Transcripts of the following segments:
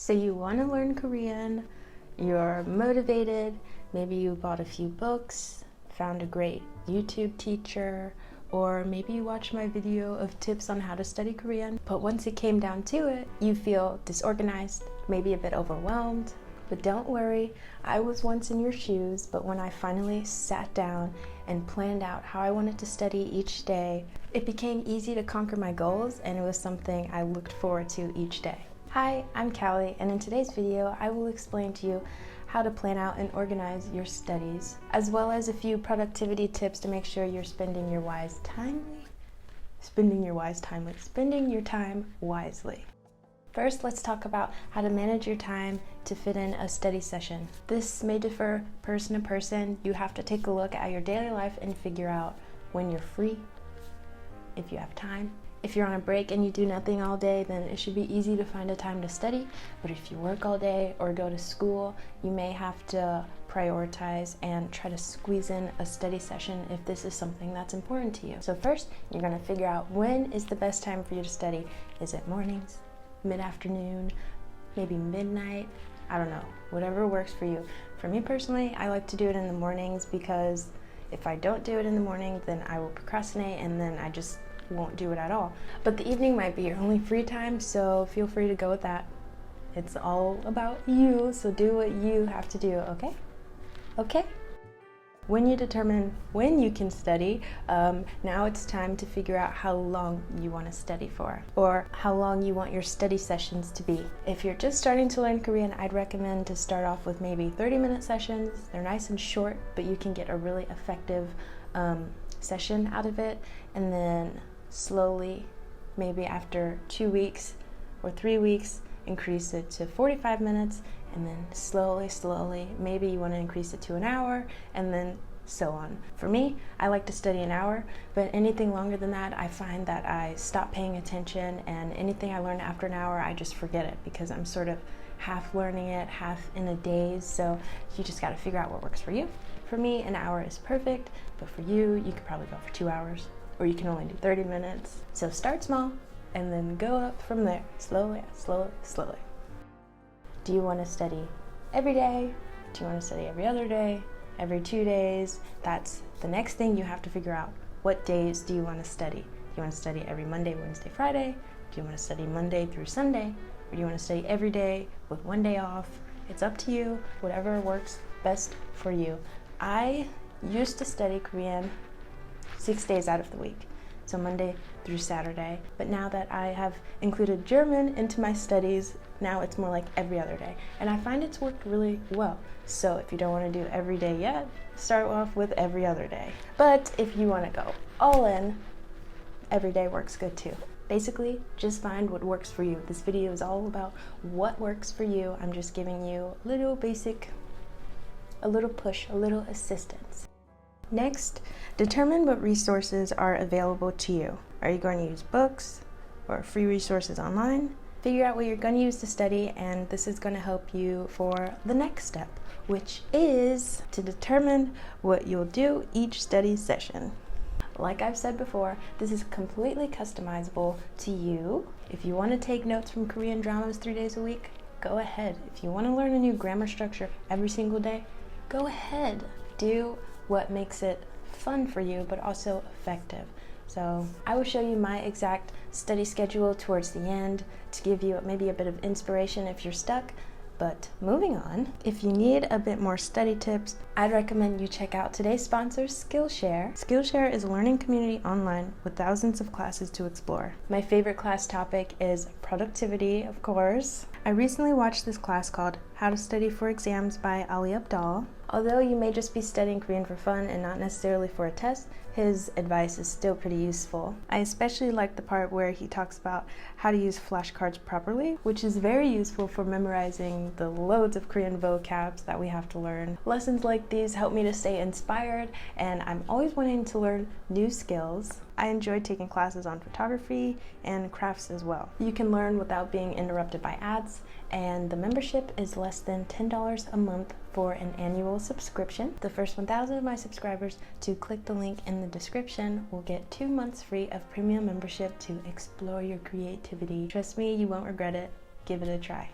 So you want to learn Korean, you're motivated, maybe you bought a few books, found a great YouTube teacher, or maybe you watched my video of tips on how to study Korean, but once it came down to it, you feel disorganized, maybe a bit overwhelmed. But don't worry, I was once in your shoes, but when I finally sat down and planned out how I wanted to study each day, it became easy to conquer my goals, and it was something I looked forward to each day. Hi, I'm Callie, and in today's video, I will explain to you how to plan out and organize your studies, as well as a few productivity tips to make sure you're spending your time wisely. First, let's talk about how to manage your time to fit in a study session. This may differ person to person. You have to take a look at your daily life and figure out when you're free, if you have time. If you're on a break and you do nothing all day, then it should be easy to find a time to study. But if you work all day or go to school, you may have to prioritize and try to squeeze in a study session if this is something that's important to you. So first, you're going to figure out when is the best time for you to study. Is it mornings, mid-afternoon, maybe midnight? I don't know, whatever works for you. For me personally, I like to do it in the mornings because if I don't do it in the morning, then I will procrastinate and then I just won't do it at all. But the evening might be your only free time, so feel free to go with that. It's all about you, so do what you have to do, okay? Okay? When you determine when you can study, now it's time to figure out how long you want to study for, or how long you want your study sessions to be. If you're just starting to learn Korean, I'd recommend to start off with maybe 30-minute sessions. They're nice and short, but you can get a really effective session out of it, and then slowly, maybe after 2 weeks or 3 weeks, increase it to 45 minutes, and then slowly, maybe you want to increase it to an hour, and then so on. For me, I like to study an hour, but anything longer than that, I find that I stop paying attention, and anything I learn after an hour, I just forget it because I'm sort of half learning it, half in a daze, so you just got to figure out what works for you. For me, an hour is perfect, but for you, you could probably go for 2 hours, or you can only do 30 minutes. So start small, and then go up from there, slowly. Do you want to study every day? Do you want to study every other day? Every 2 days? That's the next thing you have to figure out. What days do you want to study? Do you want to study every Monday, Wednesday, Friday? Do you want to study Monday through Sunday? Or do you want to study every day with 1 day off? It's up to you, whatever works best for you. I used to study Korean 6 days out of the week, so Monday through Saturday. But now that I have included German into my studies, now it's more like every other day. And I find it's worked really well. So if you don't want to do every day yet, start off with every other day. But if you want to go all in, every day works good too. Basically, just find what works for you. This video is all about what works for you. I'm just giving you a little basic, a little push, a little assistance. Next, determine what resources are available to you. Are you going to use books or free resources online? Figure out what you're going to use to study, and this is going to help you for the next step, which is to determine what you'll do each study session. Like I've said before, this is completely customizable to you. If you want to take notes from Korean dramas 3 days a week, go ahead. If you want to learn a new grammar structure every single day, go ahead. Do what makes it fun for you, but also effective. So I will show you my exact study schedule towards the end to give you maybe a bit of inspiration if you're stuck. But moving on, if you need a bit more study tips, I'd recommend you check out today's sponsor, Skillshare. Skillshare is a learning community online with thousands of classes to explore. My favorite class topic is productivity, of course. I recently watched this class called How to Study for Exams by Ali Abdal. Although you may just be studying Korean for fun and not necessarily for a test, his advice is still pretty useful. I especially like the part where he talks about how to use flashcards properly, which is very useful for memorizing the loads of Korean vocabs that we have to learn. Lessons like these help me to stay inspired, and I'm always wanting to learn new skills. I enjoy taking classes on photography and crafts as well. You can learn without being interrupted by ads, and the membership is less than $10 a month for an annual subscription. The first 1,000 of my subscribers to click the link in the description will get 2 months free of premium membership to explore your creativity. Trust me, you won't regret it. Give it a try.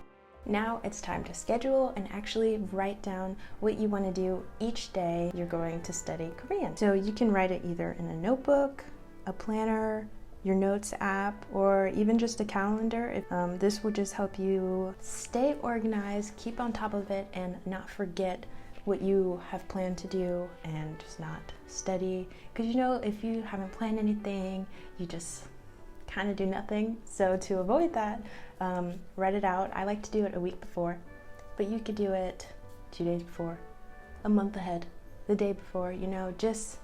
Now it's time to schedule and actually write down what you want to do each day you're going to study Korean. So you can write it either in a notebook, a planner, your notes app, or even just a calendar. This will just help you stay organized, keep on top of it, and not forget what you have planned to do and just not study. Because you know, if you haven't planned anything, you just kind of do nothing. So to avoid that, write it out. I like to do it a week before, but you could do it 2 days before, a month ahead, the day before, you know, just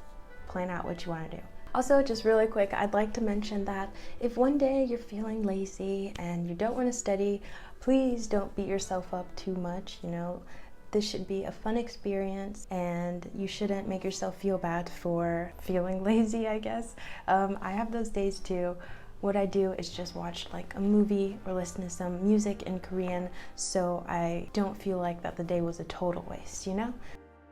plan out what you want to do. Also, just really quick, I'd like to mention that if one day you're feeling lazy and you don't want to study, please don't beat yourself up too much. You know, this should be a fun experience and you shouldn't make yourself feel bad for feeling lazy, I guess. I have those days too. What I do is just watch like a movie or listen to some music in Korean so I don't feel like that the day was a total waste, you know?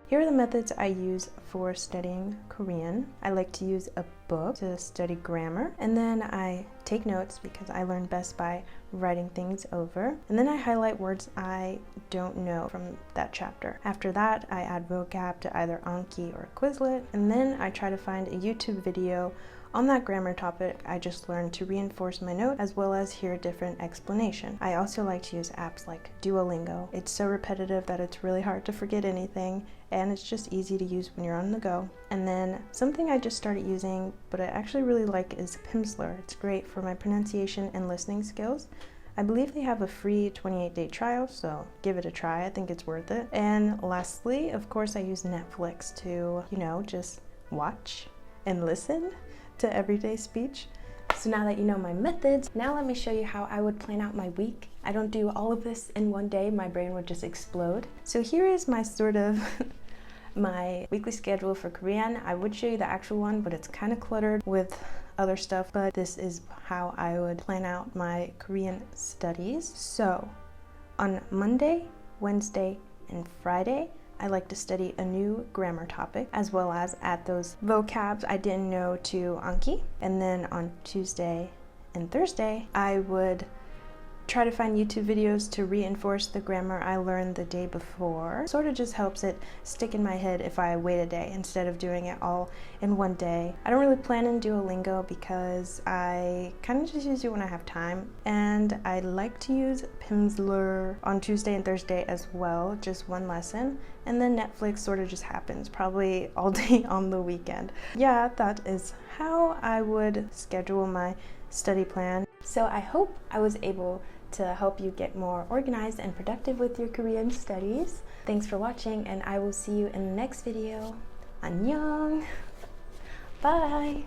Here are the methods I use for studying Korean. I like to use a book to study grammar, and then I take notes because I learn best by writing things over, and then I highlight words I don't know from that chapter. After that, I add vocab to either Anki or Quizlet, and then I try to find a YouTube video on that grammar topic I just learned to reinforce my note, as well as hear a different explanation. I also like to use apps like Duolingo. It's so repetitive that it's really hard to forget anything, and it's just easy to use when you're on the go. And then something I just started using, but I actually really like, is Pimsleur. It's great for my pronunciation and listening skills. I believe they have a free 28-day trial, so give it a try. I think it's worth it. And lastly, of course, I use Netflix to, you know, just watch and listen to everyday speech. So now that you know my methods, now let me show you how I would plan out my week. I don't do all of this in one day, my brain would just explode. So here is my sort of my weekly schedule for Korean. I would show you the actual one, but it's kind of cluttered with other stuff, but this is how I would plan out my Korean studies. So on Monday, Wednesday, and Friday, I like to study a new grammar topic, as well as add those vocabs I didn't know to Anki. And then on Tuesday and Thursday, I would try to find YouTube videos to reinforce the grammar I learned the day before. Sort of just helps it stick in my head if I wait a day instead of doing it all in one day. I don't really plan on Duolingo because I kind of just use it when I have time. And I like to use Pimsleur on Tuesday and Thursday as well, just one lesson. And then Netflix sort of just happens, probably all day on the weekend. Yeah, that is how I would schedule my study plan. So I hope I was able to help you get more organized and productive with your Korean studies. Thanks for watching, and I will see you in the next video. Annyeong! Bye!